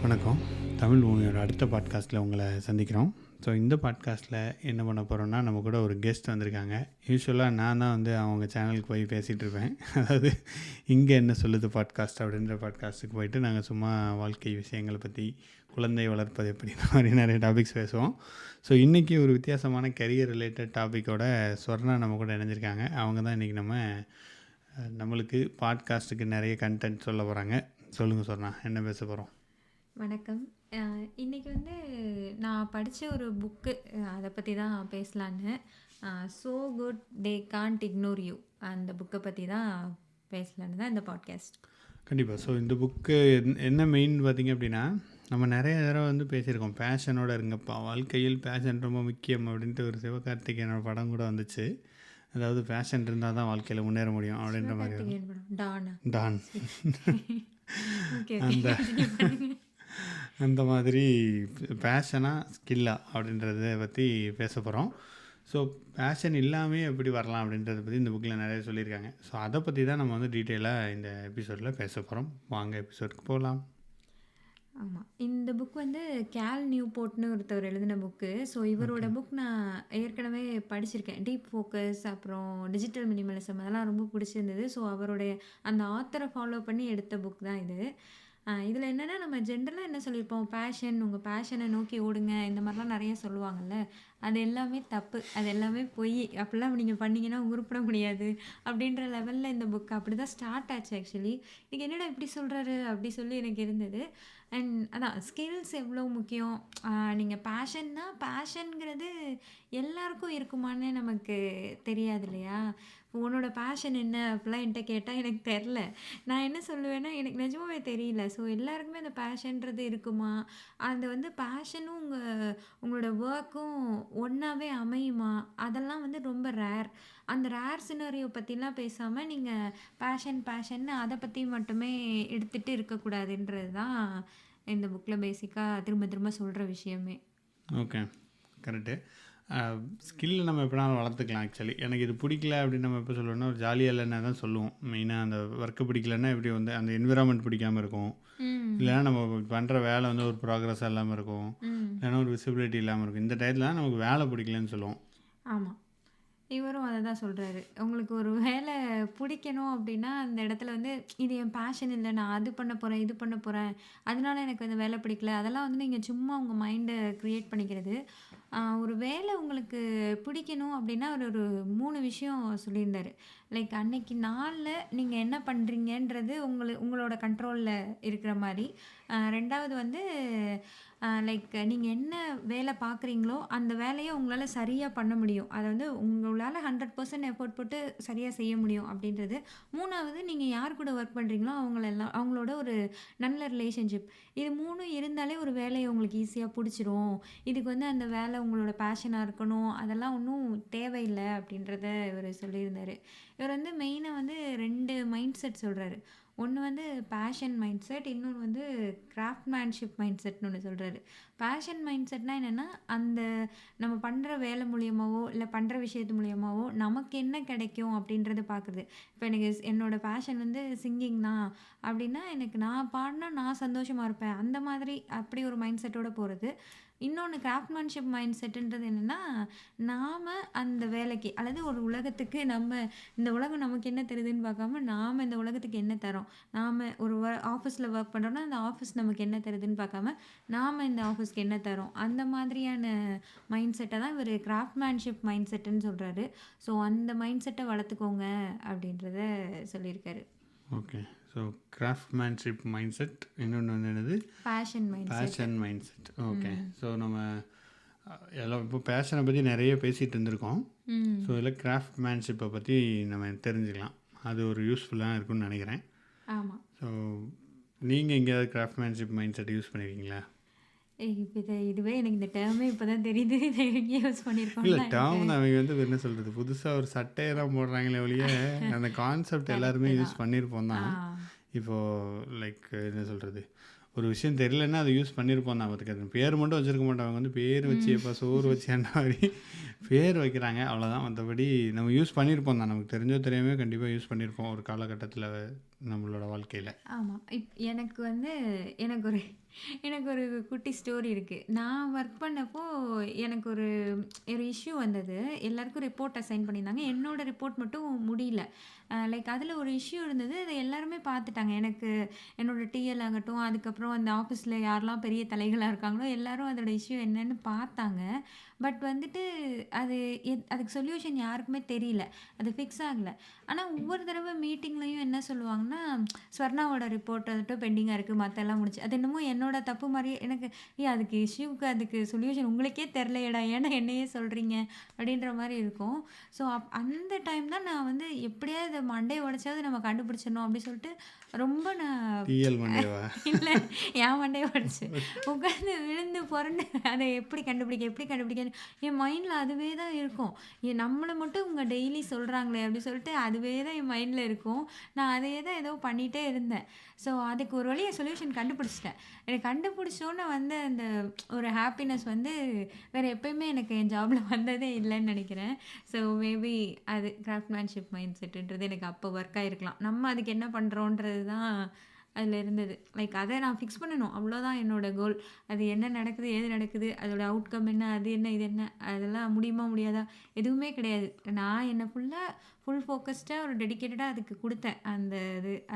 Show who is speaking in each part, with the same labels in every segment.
Speaker 1: வணக்கம். தமிழ் பூமியோட அடுத்த பாட்காஸ்ட்டில் உங்களை சந்திக்கிறோம். ஸோ இந்த பாட்காஸ்ட்டில் என்ன பண்ண போகிறோன்னா, நம்ம கூட ஒரு கெஸ்ட் வந்திருக்காங்க. யூஸ்வலாக நான் தான் அவங்க சேனலுக்கு போய் பேசிகிட்டு இருப்பேன். அதாவது இங்கே என்ன சொல்லுது பாட்காஸ்ட் அப்படின்ற பாட்காஸ்ட்டுக்கு போயிட்டு நாங்கள் சும்மா வாழ்க்கை விஷயங்களை பற்றி, குழந்தை வளர்ப்பது எப்படி, இந்த மாதிரி நிறைய டாபிக்ஸ் பேசுவோம். ஸோ இன்றைக்கி ஒரு வித்தியாசமான கெரியர் ரிலேட்டட் டாப்பிக்கோட ஸ்வர்ணா நம்ம கூட இணைஞ்சிருக்காங்க. அவங்க தான் இன்றைக்கி நம்மளுக்கு பாட்காஸ்ட்டுக்கு நிறைய கண்டென்ட் சொல்ல போகிறாங்க. சொல்லுங்கள் ஸ்வர்ணா, என்ன பேச போகிறோம்?
Speaker 2: வணக்கம். இன்றைக்கி நான் படித்த ஒரு புக்கு, அதை பற்றி தான் பேசலான்னு. So good they can't ignore you, அந்த புக்கை பற்றி தான் பேசலான்னு தான் இந்த பாட்காஸ்ட்.
Speaker 1: கண்டிப்பாக. ஸோ இந்த புக்கு என்ன மெயின் பார்த்திங்க அப்படின்னா, நம்ம நிறைய தடவை பேசியிருக்கோம், பேஷனோட இருங்கப்பா, வாழ்க்கையில் பேஷன் ரொம்ப முக்கியம் அப்படின்ட்டு ஒரு சிவகார்த்திகேயனோட படம் கூட வந்துச்சு. அதாவது பேஷன் இருந்தால் தான் வாழ்க்கையில் முன்னேற முடியும் அப்படின்ற மாதிரி. டான் அந்த மாதிரி பேஷனா ஸ்கில்லா அப்படின்றத பற்றி பேச போகிறோம். ஸோ பேஷன் இல்லாமல் எப்படி வரலாம் அப்படின்றத பற்றி இந்த புக்கில் நிறைய சொல்லியிருக்காங்க. ஸோ அதை பற்றி தான் நம்ம டீட்டெயிலாக இந்த எபிசோடில் பேச போகிறோம். வாங்க எபிசோடுக்கு போகலாம்.
Speaker 2: ஆமாம், இந்த புக் கேல் நியூபோர்ட்னு ஒருத்தவர் எழுதின புக்கு. ஸோ இவரோட புக் நான் ஏற்கனவே படிச்சிருக்கேன். டீப் ஃபோக்கஸ், அப்புறம் டிஜிட்டல் மினிமலிசம், அதெல்லாம் ரொம்ப பிடிச்சிருந்தது. ஸோ அவருடைய அந்த ஆத்தரை ஃபாலோ பண்ணி எடுத்த புக் தான் இது. இதில் என்னென்னா, நம்ம ஜென்ரலாக என்ன சொல்லியிருப்போம், பேஷன், உங்கள் பேஷனை நோக்கி ஓடுங்க, இந்த மாதிரிலாம் நிறைய சொல்லுவாங்கள்ல. அது எல்லாமே தப்பு, அது எல்லாமே பொய், அப்படிலாம் நீங்கள் பண்ணிங்கன்னா உருப்பட முடியாது அப்படின்ற லெவலில் இந்த புக் அப்படி தான் ஸ்டார்ட் ஆச்சு. ஆக்சுவலி இன்றைக்கி என்னடா இப்படி சொல்கிறாரு அப்படி சொல்லி எனக்கு இருந்தது. அண்ட் அதான் ஸ்கில்ஸ் எவ்வளோ முக்கியம். நீங்கள் பேஷன்ங்கிறது எல்லாருக்கும் இருக்குமான்னு நமக்கு தெரியாது இல்லையா. உன்னோட பேஷன் என்ன அப்படிலாம் என்கிட்ட கேட்டால் எனக்கு தெரில. நான் என்ன சொல்லுவேன்னா, எனக்கு நிஜமாவே தெரியல. ஸோ எல்லாருக்குமே அந்த பேஷன்றது இருக்குமா, அந்த பேஷனும் உங்களோட ஒர்க்கும் ஒன்றாவே அமையுமா, அதெல்லாம் ரொம்ப ரேர். அந்த ரேர் சினாரியோ பற்றிலாம் பேசாமல் நீங்கள் பேஷன் அதை பற்றி மட்டுமே எடுத்துகிட்டு இருக்கக்கூடாதுன்றது தான் இந்த புக்கில் பேசிக்காக திரும்ப திரும்ப சொல்கிற விஷயமே.
Speaker 1: Okay, correct. ஸ்கில்லை நம்ம எப்படினாலும் வளர்த்துக்கலாம். ஆக்சுவலி எனக்கு இது பிடிக்கல அப்படின்னு நம்ம எப்போ சொல்லுவோம்னா, ஒரு ஜாலியாக இல்லைன்னா தான் சொல்லுவோம். மெயினாக அந்த ஒர்க்கு பிடிக்கலன்னா எப்படி அந்த என்விரான்மெண்ட் பிடிக்காமல் இருக்கும், இல்லைன்னா நம்ம பண்ணுற வேலை ஒரு ப்ராக்ரஸாக இல்லாமல் இருக்கும், இல்லைன்னா ஒரு விசிபிலிட்டி இல்லாமல் இருக்கும். இந்த டயத்தில் தான் நமக்கு வேலை பிடிக்கலன்னு சொல்லுவோம்.
Speaker 2: ஆமாம், இவரும் அதை தான் சொல்கிறாரு. உங்களுக்கு ஒரு வேலை பிடிக்கணும் அப்படின்னா அந்த இடத்துல இது என் பேஷன் இல்லை, நான் அது பண்ண போகிறேன், இது பண்ண போகிறேன், அதனால எனக்கு அந்த வேலை பிடிக்கல, அதெல்லாம் நீங்கள் சும்மா உங்கள் மைண்டை க்ரியேட் பண்ணிக்கிறது. ஒரு வேலை உங்களுக்கு பிடிக்கணும் அப்படின்னா அவர் ஒரு 3 விஷயம் சொல்லியிருந்தார். லைக் அன்னைக்கு நாளில் நீங்கள் என்ன பண்ணுறீங்கன்றது உங்களோட கண்ட்ரோலில் இருக்கிற மாதிரி. ரெண்டாவது லைக் நீங்கள் என்ன வேலை பார்க்குறீங்களோ அந்த வேலையை உங்களால் சரியாக பண்ண முடியும், அதை உங்களால் 100% எஃபோர்ட் போட்டு சரியாக செய்ய முடியும் அப்படின்றது. மூணாவது, நீங்கள் யார் கூட ஒர்க் பண்ணுறீங்களோ அவங்களோட ஒரு நல்ல ரிலேஷன்ஷிப். இது 3 இருந்தாலே ஒரு வேலையை உங்களுக்கு ஈஸியாக பிடிச்சிரும். இதுக்கு அந்த வேலை உங்களோட பேஷனாக இருக்கணும், அதெல்லாம் ஒன்றும் தேவையில்லை அப்படின்றத இவர் சொல்லியிருந்தார். இவர் மெயினாக 2 மைண்ட் செட் சொல்கிறாரு. ஒன்று பேஷன் மைண்ட் செட், இன்னொன்று கிராஃப்ட்மேன்ஷிப் மைண்ட் செட்னு ஒன்று சொல்கிறாரு. பேஷன் மைண்ட் செட்னால் என்னென்னா, அந்த நம்ம பண்ணுற வேலை மூலியமாகவோ இல்லை பண்ணுற விஷயத்து மூலியமாகவோ நமக்கு என்ன கிடைக்கும் அப்படின்றத பார்க்குறது. இப்போ எனக்கு என்னோடய பேஷன் சிங்கிங் தான் அப்படின்னா, எனக்கு நான் பாடினா நான் சந்தோஷமாக இருப்பேன், அந்த மாதிரி அப்படி ஒரு மைண்ட் செட்டோடு போகிறது. இன்னொன்று கிராஃப்ட்மேன்ஷிப் மைண்ட் செட்டுன்றது என்னென்னா, நாம் அந்த வேலைக்கு அல்லது ஒரு உலகத்துக்கு இந்த உலகம் நமக்கு என்ன தருதுன்னு பார்க்காம நாம் இந்த உலகத்துக்கு என்ன தரோம், நாம் ஒரு ஆஃபீஸில் ஒர்க் பண்ணுறோன்னா அந்த ஆஃபீஸ் நமக்கு என்ன தருதுன்னு பார்க்காம நாம் இந்த ஆஃபீஸ்க்கு என்ன தரோம், அந்த மாதிரியான மைண்ட் செட்டை தான் இவர் கிராஃப்ட்மேன்ஷிப் மைண்ட் செட்டுன்னு சொல்கிறாரு. ஸோ அந்த மைண்ட் செட்டை வளர்த்துக்கோங்க அப்படின்றத சொல்லியிருக்காரு.
Speaker 1: Okay, so craftsmanship mind set, இன்னொன்று என்னது,
Speaker 2: passion
Speaker 1: mind set. Okay, so நம்ம எல்லாம் இப்போ பேஷனை பற்றி நிறைய பேசிகிட்டு இருந்திருக்கோம். ஸோ இதில் கிராஃப்ட்மேன்ஷிப்பை பற்றி நம்ம தெரிஞ்சுக்கலாம், அது ஒரு யூஸ்ஃபுல்லாக இருக்குன்னு நினைக்கிறேன்.
Speaker 2: ஆமாம்.
Speaker 1: ஸோ நீங்கள் எங்கேயாவது கிராஃப்ட்மேன்ஷிப் மைண்ட் செட் யூஸ் பண்ணியிருக்கீங்களா?
Speaker 2: இதுவே எனக்கு இந்த டேர்மே இப்போ தான் தெரியுது, இதை எங்கேயே யூஸ் பண்ணியிருக்கோம்.
Speaker 1: இல்லை, டேர்ம் அவங்க என்ன சொல்கிறது, புதுசாக ஒரு சட்டையெல்லாம் போடுறாங்களே ஒழிய அந்த கான்செப்ட் எல்லாருமே யூஸ் பண்ணியிருப்போம் தான். இப்போது லைக் என்ன சொல்கிறது, ஒரு விஷயம் தெரியலன்னா அதை யூஸ் பண்ணியிருப்போம் தான். அதுக்கு பேர் மட்டும் வச்சுருக்க மாட்டோம். அவங்க பேர் வச்சு இப்போ சோறு வச்சு அந்த மாதிரி பேர் வைக்கிறாங்க, அவ்வளோதான். மற்றபடி நம்ம யூஸ் பண்ணியிருப்போம் தான், நமக்கு தெரிஞ்சோ தெரியாமல் கண்டிப்பாக யூஸ் பண்ணியிருப்போம் ஒரு காலகட்டத்தில். நம்மளோட வாழ்க்கையில்.
Speaker 2: ஆமாம். எனக்கு வந்து எனக்கு ஒரு எனக்கு ஒரு குட்டி ஸ்டோரி இருக்குது. நான் ஒர்க் பண்ணப்போ எனக்கு ஒரு ஒரு இஷ்யூ வந்தது. எல்லாருக்கும் ரிப்போர்ட் அசைன் பண்ணியிருந்தாங்க. என்னோட ரிப்போர்ட் மட்டும் முடியல. லைக் அதில் ஒரு இஷ்யூ இருந்தது. அதை எல்லாருமே பார்த்துட்டாங்க. எனக்கு என்னோட டிஎல் ஆகட்டும், அதுக்கப்புறம் அந்த ஆஃபீஸில் யாரெல்லாம் பெரிய தலைகளாக இருக்காங்களோ எல்லாரும் அதோட இஷ்யூ என்னன்னு பார்த்தாங்க. பட் வந்துட்டு அது அதுக்கு சொல்யூஷன் யாருக்குமே தெரியல. அது ஃபிக்ஸ் ஆகல. ஆனால் ஒவ்வொரு தடவை மீட்டிங்லேயும் என்ன சொல்லுவாங்கன்னா, ஸ்வர்ணாவோட ரிப்போர்ட் வந்துட்டு பெண்டிங்காக இருக்குது, மற்ற எல்லாம் முடிச்சு. அது என்னமோ என்னோட தப்பு மாதிரியே எனக்கு, அதுக்கு இஷ்யூக்கு அதுக்கு சொல்யூஷன் உங்களுக்கே தெரிலையேடா, ஏன்னா என்னையே சொல்கிறீங்க அப்படின்ற மாதிரி இருக்கும். ஸோ அந்த டைம் தான் நான் வந்து எப்படியாவது இதை மண்டையை உடைச்சாவது நம்ம கண்டுபிடிச்சிடணும் அப்படி சொல்லிட்டு ரொம்ப நான்
Speaker 1: டிஎல் மண்டேவா?
Speaker 2: இல்லை, என் மண்டையை உடைச்சு உட்காந்து விழுந்து புரண்டு அதை எப்படி கண்டுபிடிக்க என் மைண்டில் அதுவே தான் இருக்கும். நம்மளை மட்டும் இவங்க டெய்லி சொல்கிறாங்களே அப்படி சொல்லிட்டு அதுவே தான் என் மைண்டில் இருக்கும். நான் அதையே தான் ஏதோ பண்ணிகிட்டே இருந்தேன். ஸோ அதுக்கு ஒரு வழியை சொல்யூஷன் கண்டுபிடிச்சிட்டேன். எனக்கு கண்டுபிடிச்சோன்னே வந்து அந்த ஒரு ஹாப்பினஸ் வந்து வேறு எப்பயுமே எனக்கு என் ஜாபில் வந்ததே இல்லைன்னு நினைக்கிறேன். ஸோ மேபி அது கிராஃப்ட்மேன்ஷிப் மைண்ட் செட்டுன்றது எனக்கு அப்போ ஒர்க் ஆகிருக்கலாம். நம்ம அதுக்கு என்ன பண்ணுறோன்றது தான் அதில் இருந்தது. லைக் அதை நான் ஃபிக்ஸ் பண்ணணும், அவ்வளோதான் என்னோடய கோல். அது என்ன நடக்குது, ஏது நடக்குது, அதோட அவுட்கம் என்ன, அது என்ன, இது என்ன, அதெல்லாம் முடியுமா முடியாதா எதுவுமே கிடையாது. நான் என்னை ஃபுல் ஃபோக்கஸ்டாக ஒரு டெடிக்கேட்டடாக அதுக்கு கொடுத்தேன்,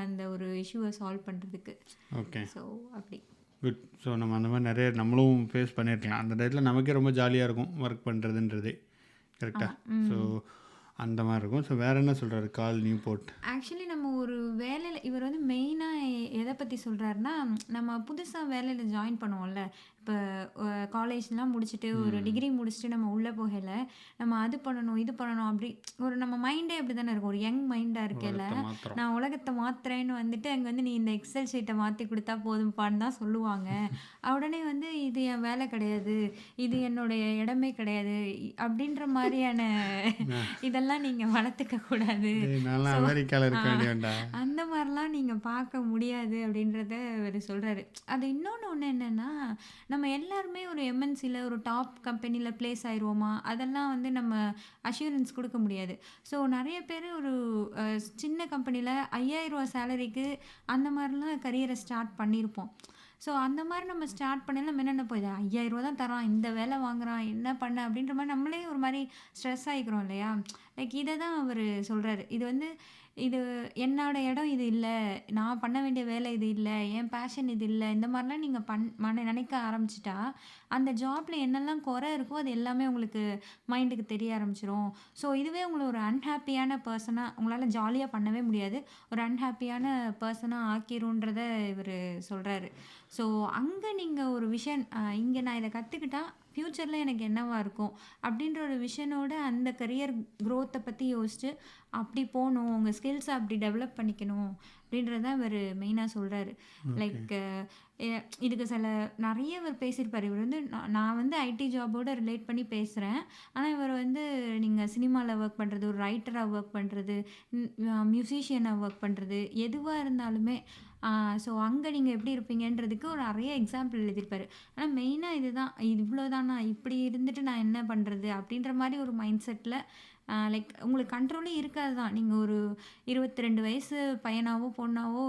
Speaker 2: அந்த ஒரு இஷ்யூவை சால்வ் பண்ணுறதுக்கு.
Speaker 1: ஓகே,
Speaker 2: ஸோ அப்படி
Speaker 1: குட். ஸோ நம்ம அந்த மாதிரி நிறைய நம்மளும் ஃபேஸ் பண்ணியிருக்கலாம். அந்த டயத்தில் நமக்கே ரொம்ப ஜாலியாக இருக்கும் ஒர்க் பண்ணுறதுன்றது. கரெக்டாக? ஸோ அந்த மாதிரி இருக்கும். ஸோ வேறு என்ன சொல்கிறாரு கால் நியூபோர்ட்?
Speaker 2: ஆக்சுவலி நம்ம ஒரு வேலையில் இவர் வந்து மெயினாக எதை பற்றி சொல்கிறாருன்னா, நம்ம புதுசாக வேலையில் ஜாயின் பண்ணுவோம்ல, இப்போ காலேஜ்லாம் முடிச்சுட்டு ஒரு டிகிரி முடிச்சுட்டு நம்ம உள்ளே போகல, நம்ம அது பண்ணணும் இது பண்ணணும் அப்படி ஒரு நம்ம மைண்டே அப்படி தானே இருக்கும். ஒரு யங் மைண்டாக இருக்கல, நான் உலகத்தை மாத்துறேன்னு வந்துட்டு அங்கே வந்து நீ இந்த எக்ஸல் ஷீட்டை மாற்றி கொடுத்தா போதும்ப்பான்னு தான் சொல்லுவாங்க. உடனே வந்து இது என் வேலை கிடையாது, இது என்னுடைய இடமே கிடையாது அப்படின்ற மாதிரியான இதெல்லாம் நீங்கள் வளர்த்துக்க கூடாது, அந்த மாதிரிலாம் நீங்கள் பார்க்க முடியாது அப்படின்றத அவர் சொல்கிறாரு. அது ஒன்று என்னென்னா, நம்ம எல்லாருமே ஒரு எம்என்சியில் ஒரு டாப் கம்பெனியில் ப்ளேஸ் ஆயிடுவோமா, அதெல்லாம் வந்து நம்ம அஷூரன்ஸ் கொடுக்க முடியாது. ஸோ நிறைய பேர் ஒரு சின்ன கம்பெனியில் 5000 ரூபா சேலரிக்கு அந்த மாதிரிலாம் கரியரை ஸ்டார்ட் பண்ணியிருப்போம். ஸோ அந்த மாதிரி நம்ம ஸ்டார்ட் பண்ணல, நம்ம என்னென்ன போய் 5000 ரூபா தான் தரான், இந்த வேலை வாங்குறான், என்ன பண்ண அப்படின்ற மாதிரி நம்மளே ஒரு மாதிரி ஸ்ட்ரெஸ் ஆகிக்கிறோம் இல்லையா. லைக் இதை தான் அவர் சொல்கிறாரு. இது வந்து இது என்னோட இடம் இது இல்லை, நான் பண்ண வேண்டிய வேலை இது இல்லை, என் பேஷன் இது இல்லை, இந்த மாதிரிலாம் நீங்கள் நினைக்க ஆரம்பிச்சிட்டா அந்த ஜாப்பில் என்னெல்லாம் குறை இருக்கோ அது எல்லாமே உங்களுக்கு மைண்டுக்கு தெரிய ஆரம்பிச்சிடும். ஸோ இதுவே உங்களை ஒரு அன்ஹாப்பியான பர்சனாக உங்களால் ஜாலியாக பண்ணவே முடியாது, ஒரு அன்ஹாப்பியான பர்சனாக ஆக்கிருன்றத இவர் சொல்கிறாரு. ஸோ அங்கே நீங்கள் ஒரு விஷன், இங்கே நான் இதை கற்றுக்கிட்டா ஃப்யூச்சரில் எனக்கு என்னவா இருக்கும் அப்படின்ற ஒரு விஷனோட அந்த கரியர் க்ரோத்தை பற்றி யோசிச்சு அப்படி போகணும், உங்கள் ஸ்கில்ஸை அப்படி டெவலப் பண்ணிக்கணும் அப்படின்றது தான் இவர் மெயினாக சொல்கிறாரு. லைக் இதுக்கு நிறைய இவர் பேசியிருப்பார். இவர் வந்து நான் வந்து ஐடி ஜாபோடு ரிலேட் பண்ணி பேசுகிறேன், ஆனால் இவர் வந்து நீங்கள் சினிமாவில் ஒர்க் பண்ணுறது, ஒரு ரைட்டராக ஒர்க் பண்ணுறது, மியூசிஷியனாக ஒர்க் பண்ணுறது, எதுவாக இருந்தாலுமே ஸோ அங்கே நீங்கள் எப்படி இருப்பீங்கன்றதுக்கு ஒரு நிறைய எக்ஸாம்பிள் எழுதியிருப்பார். ஆனால் மெயினாக இதுதான், இவ்வளோதானா, இப்படி இருந்துட்டு நான் என்ன பண்ணுறது அப்படின்ற மாதிரி ஒரு மைண்ட் செட்டில் லைக் உங்களுக்கு கண்ட்ரோலே இருக்காது தான். நீங்கள் ஒரு 22 வயசு பையனாவோ பொண்ணாவோ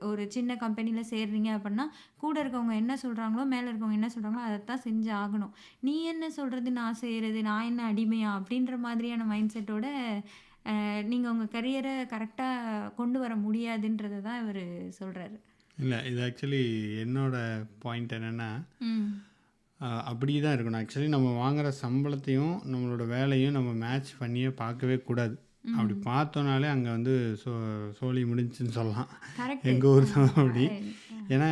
Speaker 2: ஒரு சின்ன கம்பெனியில் சேர்றீங்க அப்படின்னா, கூட இருக்கவங்க என்ன சொல்கிறாங்களோ, மேலே இருக்கவங்க என்ன சொல்கிறாங்களோ அதைத்தான் செஞ்சு ஆகணும். நீ என்ன சொல்கிறது, நான் செய்கிறது, நான் என்ன அடிமையா அப்படின்ற மாதிரியான மைண்ட் செட்டோட நீங்கள் உங்கள் கரியரை கரெக்டாக கொண்டு வர முடியாதுன்றதை தான் இவர் சொல்கிறாரு.
Speaker 1: இல்லை, இது ஆக்சுவலி என்னோட பாயிண்ட் என்னென்னா, அப்படி தான் இருக்கணும். ஆக்சுவலி நம்ம வாங்குகிற சம்பளத்தையும் நம்மளோட வேலையும் நம்ம மேட்ச் பண்ணியே பார்க்கவே கூடாது. அப்படி பார்த்தோன்னாலே அங்கே வந்து சோழி முடிஞ்சுன்னு சொல்லலாம், எங்கள் ஊர் தான் அப்படி. ஏன்னா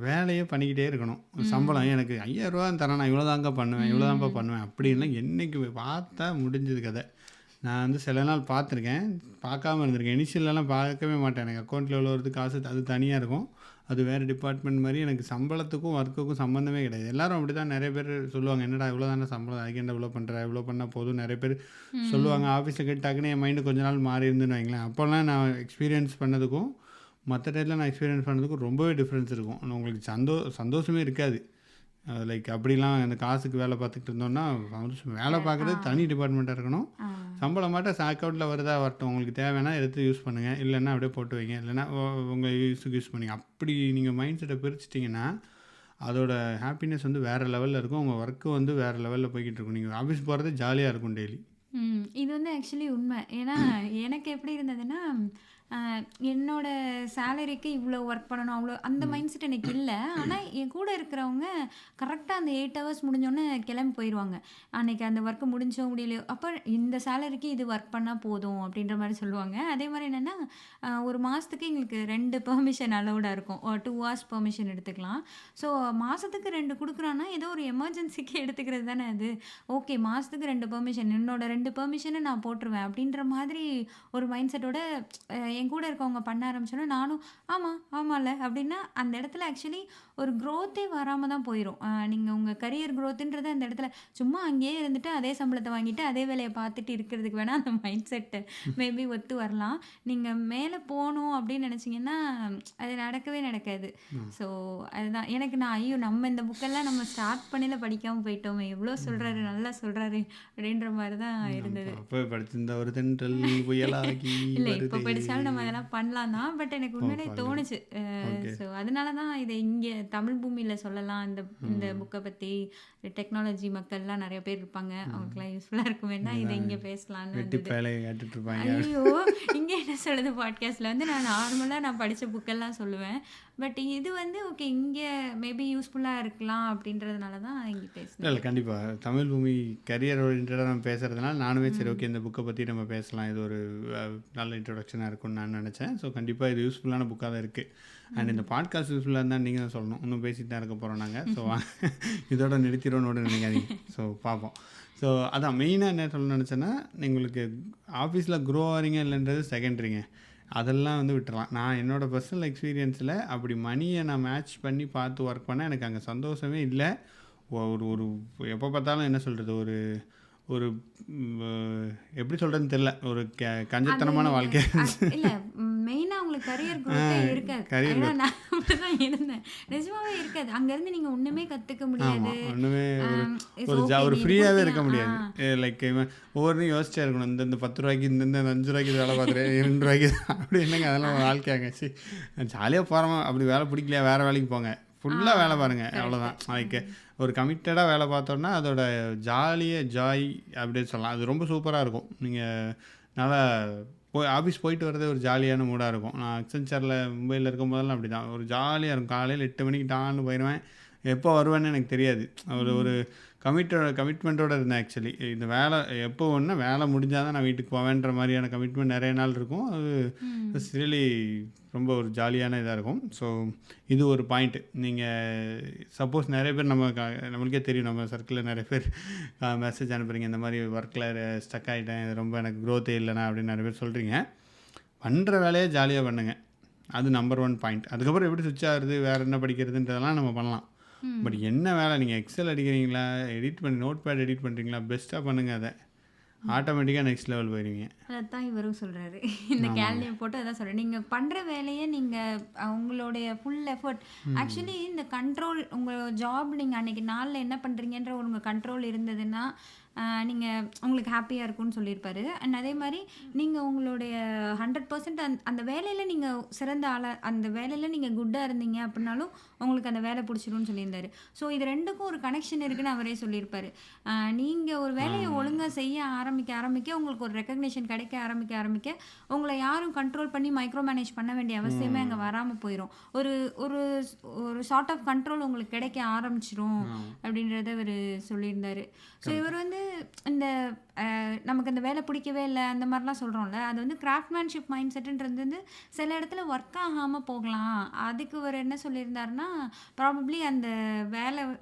Speaker 1: வேலையே பண்ணிக்கிட்டே இருக்கணும். சம்பளம் எனக்கு 5000 ரூபா தரேன், நான் இவ்வளோதாங்க பண்ணுவேன், இவ்வளோதான்ப்பா பண்ணுவேன் அப்படின்னா என்றைக்கு பார்த்தா முடிஞ்சது கதை. நான் வந்து சில நாள் பார்த்துருக்கேன், பார்க்காம இருந்திருக்கேன். இனிஷியலெலாம் பார்க்கவே மாட்டேன். எனக்கு அக்கௌண்ட்டில் எவ்வளோ வருது காசு அது தனியாக இருக்கும், அது வேறு டிபார்ட்மெண்ட் மாதிரி. எனக்கு சம்பளத்துக்கும் ஒர்க்குக்கும் சம்மந்தமே கிடையாது. எல்லோரும் அப்படி தான் நிறைய பேர் சொல்லுவாங்க, என்னடா இவ்வளோ தானே சம்பளம், அதுக்கு என்ன இவ்வளோ பண்ணுற, இவ்வளோ பண்ணால் போதும் நிறைய பேர் சொல்லுவாங்க. ஆஃபீஸில் கேட்டாக்குன்னு என் மைண்டு கொஞ்ச நாள் மாறி இருந்துன்னு வைங்களேன். அப்போல்லாம் நான் எக்ஸ்பீரியன்ஸ் பண்ணதுக்கும் மற்ற டைத்தில் நான் எக்ஸ்பீரியன்ஸ் பண்ணதுக்கும் ரொம்பவே டிஃப்ரென்ஸ் இருக்கும். உங்களுக்கு சந்தோஷமே இருக்காது. லைக் அப்படிலாம் அந்த காசுக்கு வேலை பார்த்துக்கிட்டு இருந்தோம்னா, வேலை பார்க்குறது தனி டிபார்ட்மெண்ட்டாக இருக்கணும், சம்பளம் மட்டும் அக்கௌண்ட்டில் வருதா வரட்டும், உங்களுக்கு தேவைன்னா எடுத்து யூஸ் பண்ணுங்கள், இல்லைன்னா அப்படியே போட்டு வைங்க, இல்லைன்னா உங்கள் யூஸுக்கு யூஸ் பண்ணிங்க. அப்படி நீங்கள் மைண்ட் செட்டை பிரிச்சிட்டிங்கன்னா அதோட ஹாப்பினஸ் வந்து வேறு லெவலில் இருக்கும். உங்கள் ஒர்க்கு வந்து வேறு லெவலில் போய்கிட்டு இருக்கும். நீங்கள் ஆஃபீஸ் போகிறது ஜாலியாக இருக்கும் டெய்லி.
Speaker 2: இது வந்து ஆக்சுவலி உண்மை. ஏன்னா எனக்கு எப்படி இருந்ததுன்னா, என்னோட சேலரிக்கு இவ்வளோ ஒர்க் பண்ணணும், அவ்வளோ அந்த மைண்ட் செட் எனக்கு இல்ல. ஆனா, என் கூட இருக்கிறவங்க கரெக்ட்டா அந்த 8 ஹவர்ஸ் முடிஞ்சோனே கிளம்பி போயிருவாங்க. அன்னைக்கு அந்த ஒர்க் முடிஞ்சோ முடியலையோ, அப்ப இந்த சேலரிக்கு இது ஒர்க் பண்ணா போதும் அப்படின்ற மாரி சொல்லுவாங்க. அதே மாரி என்னன்னா, ஒரு மாசத்துக்கு எங்களுக்கு 2 பெர்மிஷன் அலவுடா இருக்கும். 2 ஹார்ஸ் பெர்மிஷன் எடுத்துக்கலாம். ஸோ மாசத்துக்கு 2 குடுக்குறான்னா, ஏதோ ஒரு எமர்ஜென்சிக்கு எடுத்துக்கிறது தானே அது. ஓகே, மாசத்துக்கு 2 பெர்மிஷன், என்னோட 2 பெர்மிஷன நான் போட்டுருவேன் அப்படின்ற மாதிரி ஒரு மைண்ட் செட்டோட என் கூட இருக்கவங்க பண்ண ஆரம்பிச்சோன்னே, நானும் ஆமா, ஆமால்ல அப்படின்னா, அந்த இடத்துல ஆக்சுவலி ஒரு குரோத்தே வராம தான் போயிரும். நீங்க உங்க கரியர் குரோத்துன்றது அந்த இடத்துல சும்மா அங்கேயே இருந்துட்டு, அதே சம்பளத்த வாங்கிட்டு, அதே வேலைய பார்த்துட்டு இருக்கிறதுக்கு வேணா அந்த மைண்ட் செட் மேபி ஒத்து வரலாம். நீங்க மேல போணும் அப்படின்னு நினைச்சீங்கன்னா, அது நடக்கவே நடக்காது. ஸோ அதுதான் எனக்கு ஐயோ! நம்ம இந்த புக்கெல்லாம் நம்ம ஸ்டார்ட் பண்ணையில படிக்காம போயிட்டோமே! எவ்வளோ சொல்றாரு, நல்லா சொல்றாரு அப்படின்ற மாரி தான் இருந்தது.
Speaker 1: அப்போ படிச்சிருந்த ஒரு தென்றல் புயலாகி
Speaker 2: இல்ல இப்ப
Speaker 1: வருதே.
Speaker 2: படிச்சாலும் நம்ம அதெல்லாம் பண்ணலாம் தான். பட் எனக்கு உண்மையிலே தோணுச்சு.
Speaker 1: ஓகே.
Speaker 2: ஸோ அதனால தான் இத இங்க தமிழ் பூமியில சொல்லலாம். இந்த இந்த புக்க பத்தி டெக்னாலஜி மக்கள்லாம் நெறைய பேர் இருப்பாங்க. அவங்களுக்குலாம் யூஸ்ஃபுல்லா இருக்குமேன்னு தான் இத இங்க பேசலான்னு
Speaker 1: வெட்டி
Speaker 2: வந்தது.
Speaker 1: பேலையை கேட்டுட்டு இருப்பாங்க.
Speaker 2: ஐயோ! இங்க என்ன சொல்லுது பாட்காஸ்ட்ல வந்து நான் நார்மலா நான் படிச்ச புக்கெல்லாம் சொல்லுவேன். பட் இது வந்து ஓகே இங்க மேபி யூஸ்ஃபுல்லா இருக்கலாம் அப்படின்றதுனால தான் இங்க
Speaker 1: இல்லை
Speaker 2: பேசினேன்.
Speaker 1: இல்லை கண்டிப்பாக தமிழ் பூமி கரியர் ஓரியன்டாக நம்ம பேசுகிறதுனால நானுமே சரி ஓகே இந்த புக்கை பற்றி நம்ம பேசலாம், இது ஒரு நல்ல இன்ட்ரொடக்ஷனாக இருக்கும்னு நான் நினச்சேன். ஸோ கண்டிப்பாக இது யூஸ்ஃபுல்லான புக்காக தான் இருக்குது. அண்ட் இந்த பாட்காஸ்ட் யூஸ்ஃபுல்லாக இருந்தால் நீங்கள் தான் சொல்லணும், இன்னும் பேசிட்டு தான் இருக்க போகிறோம் நாங்கள். ஸோ இதோட நிறுத்திடுவோன்னு நினைக்காதீங்க. ஸோ பார்ப்போம். ஸோ அதான் மெயினாக என்ன சொல்ல நினச்சேன்னா, உங்களுக்கு ஆஃபீஸில் க்ரோ ஆகிறீங்க இல்லைன்றது செகண்டரிங்க, அதெல்லாம் வந்து விட்டுறலாம். நான் என்னோடய பர்சனல் எக்ஸ்பீரியன்ஸில் அப்படி மணியை நான் மேட்ச் பண்ணி பார்த்து ஒர்க் பண்ணேன், எனக்கு அங்கே சந்தோஷமே இல்லை. ஒரு ஒரு எப்போ பார்த்தாலும் என்ன சொல்கிறது, ஒரு ஒரு எப்படி சொல்கிறதுன்னு தெரில, ஒரு கஞ்சத்தனமான வாழ்க்கை.
Speaker 2: இல்ல மெயினா உங்களுக்கு கரியர் குரோத்தே இருக்காது.
Speaker 1: கரியர்
Speaker 2: ஏன்னா நான் அப்படிதான் இருந்தேன். நிஜமாவே இருக்காது. அங்க இருந்து நீங்க ஒண்ணுமே கத்துக்க முடியாது.
Speaker 1: ஒன்றுமே ஒரு
Speaker 2: ஓகே
Speaker 1: ஒரு
Speaker 2: நீ இது
Speaker 1: ஃப்ரீயாகவே இருக்க
Speaker 2: கொடுத்தீங்க.
Speaker 1: முடியாது. லைக் ஒவ்வொன்றும் யோசிச்சே இருக்கணும், இந்த 10 ரூபாய்க்கு இந்த 5 ரூபாய்க்கு வேலை பார்க்குறேன், 2 ரூபாய்க்கு அப்படி என்னங்க அதெல்லாம் ஒரு வாழ்க்கையாங்க. சரி ஜாலியாக போகிறோமா, அப்படி வேலை பிடிக்கலையா வேறு வேலைக்கு போங்க, ஃபுல்லாக வேலை பாருங்கள், அவ்வளோதான். லைக் ஒரு கமிட்டடாக வேலை பார்த்தோன்னா அதோட ஜாய் அப்படின்னு சொல்லலாம். அது ரொம்ப சூப்பராக இருக்கும். நீங்கள் நல்லா ஆஃபீஸ் போயிட்டு வரதே ஒரு ஜாலியான மூடாக இருக்கும். நான் அக்சென்ச்சரில் மும்பையில் இருக்கும் போதெல்லாம் அப்படி தான், ஒரு ஜாலியாக இருக்கும். காலையில் 8 மணிக்கு டான்னு போயிடுவேன், எப்போ வருவேன்னு எனக்கு தெரியாது. ஒரு கமிட்மெண்ட்டோடு இருந்தேன் ஆக்சுவலி. இந்த வேலை எப்போ ஒன்று வேலை முடிஞ்சால் தான் நான் வீட்டுக்கு போவேன்ற மாதிரியான கமிட்மெண்ட் நிறைய நாள் இருக்கும். அது இட்ஸ் ரியலி ரொம்ப ஒரு ஜாலியான இதாக இருக்கும். ஸோ இது ஒரு பாயிண்ட்டு. நீங்கள் சப்போஸ் நிறைய பேர் நம்மளுக்கே தெரியும், நம்ம சர்க்கிளில் நிறைய பேர் மெசேஜ் அனுப்புகிறீங்க, இந்த மாதிரி ஒர்க்கில் ஸ்டக் ஆகிட்டேன், இது ரொம்ப எனக்கு க்ரோத்தே இல்லைனா அப்படின்னு நிறைய பேர் சொல்கிறீங்க. பண்ணுற வேலையை ஜாலியாக பண்ணுங்கள், அது நம்பர் 1 பாயிண்ட். அதுக்கப்புறம் எப்படி சுவிட்ச் ஆகுறது, வேறு என்ன படிக்கிறதுன்றதெல்லாம் நம்ம பண்ணலாம். பட் என்ன வேலை, நீங்கள் எக்ஸல் அடிக்கிறீங்களா, நோட் பேட் எடிட் பண்ணுறீங்களா, பெஸ்ட்டாக பண்ணுங்கள். அதை ஆட்டோமேட்டிக்காக நெக்ஸ்ட் லெவல் போயிடுவீங்க.
Speaker 2: அதான் இவரும் சொல்கிறாரு. இந்த கேள்வியை போட்டு அதான் சொல்கிறேன். நீங்கள் பண்ணுற வேலையை நீங்கள் உங்களுடைய ஃபுல் எஃபர்ட் ஆக்சுவலி இந்த கண்ட்ரோல் உங்கள் ஜாப் நீங்கள் அன்றைக்கி நாளில் என்ன பண்ணுறீங்கன்ற உங்கள் கண்ட்ரோல் இருந்ததுன்னா நீங்கள் உங்களுக்கு ஹாப்பியாக இருக்கும்னு சொல்லியிருப்பாரு. அண்ட் அதே மாதிரி நீங்கள் உங்களுடைய 100% அந்த வேலையில் நீங்கள் சிறந்த ஆளாக, அந்த வேலையில் நீங்கள் குட்டாக இருந்தீங்க அப்படின்னாலும் உங்களுக்கு அந்த வேலை பிடிச்சிரும்னு சொல்லியிருந்தாரு. ஸோ இது ரெண்டுக்கும் ஒரு கனெக்ஷன் இருக்குன்னு அவரே சொல்லியிருப்பாரு. நீங்கள் ஒரு வேலையை ஒழுங்காக செய்ய ஆரம்பிக்க உங்களுக்கு ஒரு ரெக்கக்னேஷன் கிடைக்க ஆரம்பிக்க உங்களை யாரும் கண்ட்ரோல் பண்ணி மைக்ரோ மேனேஜ் பண்ண வேண்டிய அவசியமே அங்கே வராமல் போயிடும். ஒரு ஒரு ஒரு சார்ட் ஆஃப் கண்ட்ரோல் உங்களுக்கு கிடைக்க ஆரம்பிச்சிரும் அப்படின்றத இவர் சொல்லியிருந்தாரு. ஸோ இவர் வந்து இந்த நமக்கு அந்த வேலை பிடிக்கவே இல்லை அந்த மாதிரிலாம் சொல்கிறோம்ல, அது வந்து கிராஃப்ட்மேன்ஷிப் மைண்ட் செட்டுன்றது வந்து சில இடத்துல ஒர்க் ஆகாமல் போகலாம். அதுக்கு இவர் என்ன சொல்லியிருந்தாருன்னா, ப்ராபப்ளி அந்த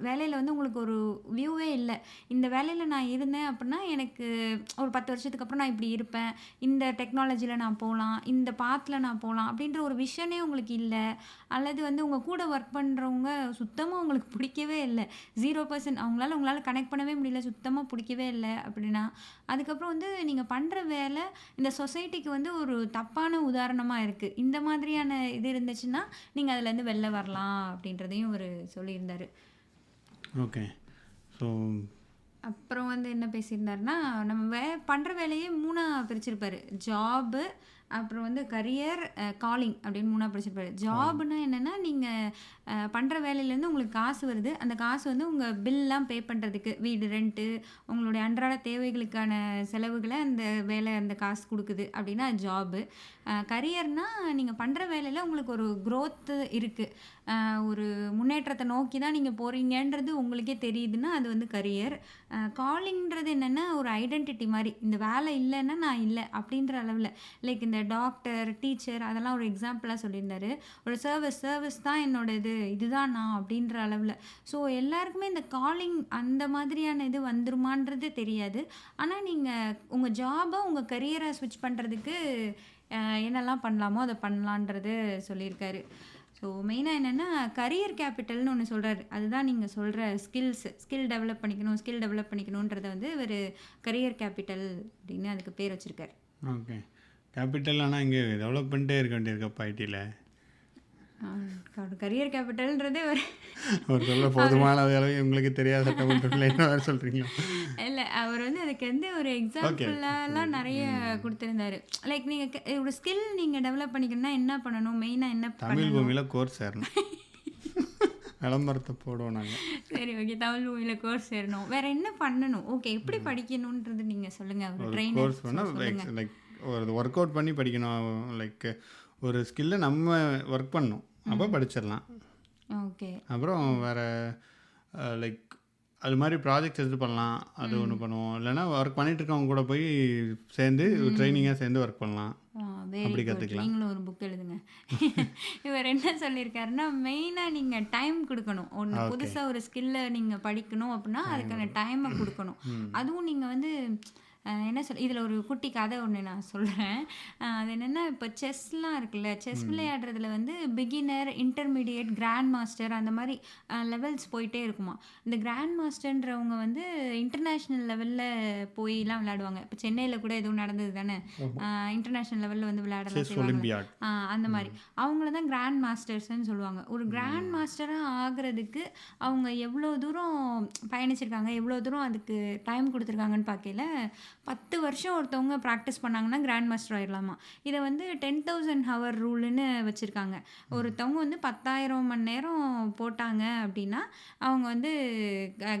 Speaker 2: வேலையில் வந்து உங்களுக்கு ஒரு வியூவே இல்லை. இந்த வேலையில் நான் இருந்தேன் அப்படின்னா எனக்கு ஒரு 10 வருஷத்துக்கு அப்புறம் நான் இப்படி இருப்பேன், இந்த டெக்னாலஜியில் நான் போகலாம், இந்த பாத்தில் நான் போகலாம் அப்படின்ற ஒரு விஷனே உங்களுக்கு இல்லை. அல்லது வந்து உங்கள் கூட ஒர்க் பண்ணுறவங்க சுத்தமாக உங்களுக்கு பிடிக்கவே இல்லை, 0%, உங்களால் கனெக்ட் பண்ணவே முடியல, சுத்தமாக பிடிக்கவே இல்லை அப்படின்னா, அதுக்கப்புறம் வந்து நீங்கள் பண்ணுற வேலை இந்த சொசைட்டிக்கு வந்து ஒரு தப்பான உதாரணமாக இருக்குது. இந்த மாதிரியான இது இருந்துச்சுன்னா நீங்கள் அதுலேருந்து வெளில வரலாம் அப்படின்றதையும் ஒரு சொல்லியிருந்தார்.
Speaker 1: ஓகே. ஸோ
Speaker 2: அப்புறம் வந்து என்ன பேசியிருந்தாருன்னா, நம்ம பண்ற வேலையே 3ஆ பிரிச்சிருப்பாரு. ஜாபு, அப்புறம் வந்து கரியர், காலிங் அப்படின்னு 3ஆ பிரிச்சிருப்பாரு.
Speaker 1: காலிங்.
Speaker 2: ஜாப்னா என்னன்னா, நீங்க பண்ற வேலையிலேருந்து உங்களுக்கு காசு வருது. அந்த காசு வந்து உங்க பில்லாம் பே பண்றதுக்கு, வீடு ரென்ட்டு, உங்களுடைய அன்றாட தேவைகளுக்கான செலவுகள அந்த வேலை அந்த காசு குடுக்குது அப்படின்னா அது ஜாபு. கரியர்னா நீங்க பண்ற வேலையில உங்களுக்கு ஒரு குரோத் இருக்கு. ஒரு முன்னேற்றத்த நோக்கி தான் நீங்க போறீங்கன்றது உங்களுக்கே தெரியுதுன்னா, அது வந்து கரியர். காலிங்ன்றது என்னன்னா, ஒரு ஐடென்டிட்டி மாரி. இந்த வேலை இல்லன்னா நான் இல்ல அப்படின்ற அளவுல. லைக் இந்த டாக்டர், டீச்சர் அதெல்லாம் ஒரு எக்ஸாம்பிளா சொல்லியிருந்தாரு. ஒரு சர்வீஸ் தான் என்னோட இது. இதுதான் நான் அப்படின்ற அளவுல. ஸோ எல்லாருக்குமே இந்த காலிங் அந்த மாதிரியான இது வந்துருமான்றது தெரியாது. ஆனா நீங்க உங்க ஜாப உங்க கரியரா ஸ்விட்ச் பண்றதுக்கு என்னெல்லாம் பண்ணலாமோ அத பண்ணலான்றது சொல்லியிருக்காரு. ஸோ மெயினா என்னன்னா, கரியர் கேபிட்டல்னு ஒண்ணு சொல்றாரு. அதுதான் நீங்க சொல்ற ஸ்கில் டெவலப் பண்ணிக்கணுன்றத வந்து இவரு கரியர் கேபிட்டல் அப்படின்னு அதுக்கு பேர் வச்சிருக்காரு.
Speaker 1: ஓகே. கேபிட்டல் ஆனால் இங்கே டெவலப் பண்ணிட்டே இருக்க வேண்டியிருக்கப்பா ஐடியில்.
Speaker 2: கரியர் கேபிட்டல்ன்றதே
Speaker 1: ஒரு சொல்ல போதுமான அளவு உங்களுக்கு தெரியாத சட்டமன்றத்தில் என்ன வேறு சொல்கிறீங்களா?
Speaker 2: இல்ல. அவர் வந்து அதுக்கு வந்து ஒரு
Speaker 1: ஓகே.
Speaker 2: எக்ஸாம்பிள்லாம் நெறைய குடுத்திருந்தாரு. லைக் நீங்க ஒரு ஸ்கில் நீங்க டெவலப் பண்ணிக்கணும்னா என்ன பண்ணணும்? மெயினா என்ன
Speaker 1: தமிழ்
Speaker 2: பண்ணணும்?
Speaker 1: பூமியில் கோர்ஸ் சேரணும். விளம்பரத்தை போடுவோம் நாங்கள்.
Speaker 2: சரி ஓகே. தமிழ் மூவில கோர்ஸ் சேரணும். வேற என்ன பண்ணணும்? ஓகே. எப்படி படிக்கணும்ன்றது நீங்க சொல்லுங்க. ஒரு
Speaker 1: ஒரு
Speaker 2: ட்ரெய்னர்
Speaker 1: கோர்ஸ் பண்ணால்
Speaker 2: சொல்லுங்க.
Speaker 1: லைக் ஒரு ஒர்க் அவுட் பண்ணி படிக்கணும். லைக் ஒரு ஸ்கில்லை நம்ம ஒர்க் பண்ணணும், அப்போ படிச்சிடலாம்.
Speaker 2: ஓகே.
Speaker 1: அப்புறம் வேறு லைக் அது மாதிரி ப்ராஜெக்ட்ஸ் எடுத்து பண்ணலாம். அது ஒன்று பண்ணுவோம். இல்லைன்னா ஒர்க் பண்ணிட்டு இருக்கவங்க கூட போய் சேர்ந்து ட்ரைனிங்காக சேர்ந்து ஒர்க் பண்ணலாம்.
Speaker 2: வெரி
Speaker 1: அப்படி
Speaker 2: குட்.
Speaker 1: கற்றுக்கலாம்.
Speaker 2: நீங்களும் ஒரு புக் எழுதுங்க. இவர் என்ன சொல்லியிருக்காருன்னா, மெயினா நீங்க டைம் குடுக்கணும். ஒண்ணு
Speaker 1: ஓகே.
Speaker 2: புதுசா ஒரு ஸ்கில்ல நீங்க படிக்கணும் அப்படின்னா, அதுக்கான டைம குடுக்கணும். அதுவும் நீங்க வந்து என்ன இதில ஒரு குட்டி கதை ஒண்ணு நான் சொல்றேன். அது என்னன்னா, இப்போ செஸ்லாம் இருக்குல்ல, செஸ் விளையாடுறதுல வந்து பிகினர், இன்டர்மீடியேட், கிராண்ட் மாஸ்டர் அந்த மாரி லெவல்ஸ் போயிட்டே இருக்குமாம். இந்த கிராண்ட் மாஸ்டர்ன்றவங்க வந்து இன்டர்நேஷனல் லெவல்ல போய்லாம் விளையாடுவாங்க. இப்போ சென்னையில கூட எதுவும் நடந்தது தானே. இன்டர்நேஷனல் லெவல்ல வந்து விளையாடலாம்
Speaker 1: செஸ்
Speaker 2: செய்வாங்கல்ல.
Speaker 1: ஒலிம்பியாட்.
Speaker 2: அந்த மாரி. அவங்கள தான் கிராண்ட் மாஸ்டர்ஸ்ன்னு சொல்லுவாங்க. ஒரு கிராண்ட் மாஸ்டரா ஆகுறதுக்கு அவங்க எவ்வளோ தூரம் பயணிச்சிருக்காங்க, எவ்வளோ தூரம் அதுக்கு டைம் குடுத்துருக்காங்கன்னு பார்க்கையில 10 வருஷம் ஒருத்தவங்க ப்ராக்டிஸ் பண்ணாங்கன்னா கிராண்ட் மாஸ்டர் ஆயிடலாமா. இதை வந்து 10,000 ஹவர் ரூல்னு வச்சுருக்காங்க. ஒருத்தவங்க வந்து 10,000 மணி நேரம் போட்டாங்க அப்படின்னா அவங்க வந்து